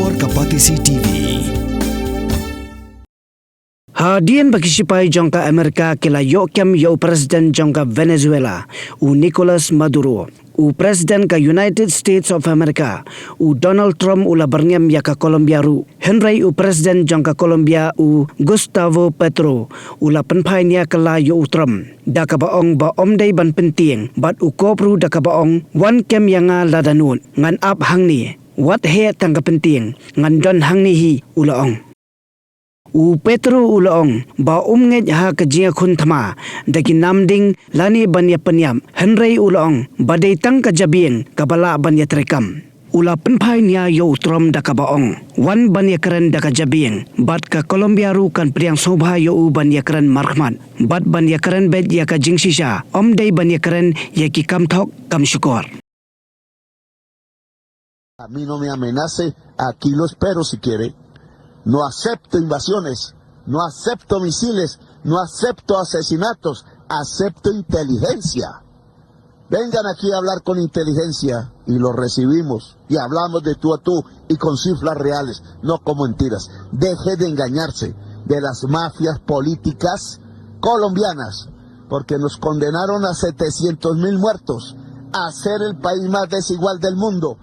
Kor Kapatisi TV. Hadian bagi sipai jangka Amerika kila yokem yo Presiden jangka Venezuela u Nicolas Maduro u Presiden ka United States of America u Donald Trump ula berngem ya ka Colombia ru Henry u Presiden jangka Colombia u Gustavo Petro ula penpai nia kala yo Trump da ka baong ba omdai ban penting bat u kopru da ka baong wan kem yanga Lada ngan ap Hangne wat he tangka penting ngan don Hangne hi ula ong u Petro ulaong ba umnget ha kejia khun thama daki namding lani banya penyam Henry ulaong badai tang kajabieng kabala banya trekam ula penpai nia yo Trump da kabaong wan banya keren da kajabieng bat ka Colombia ru kan priang sobha yo banya keren markman bat banya keren bet ya ka jingsisha omdai banya keren ya ki kam thok kam syukur. A mí no me amenace, aquí lo espero si quiere. No acepto invasiones, no acepto misiles, no acepto asesinatos, acepto inteligencia. Vengan aquí a hablar con inteligencia y lo recibimos y hablamos de tú a tú y con cifras reales, no con mentiras. Deje de engañarse de las mafias políticas colombianas, porque nos condenaron a 700,000 muertos, a ser el país más desigual del mundo.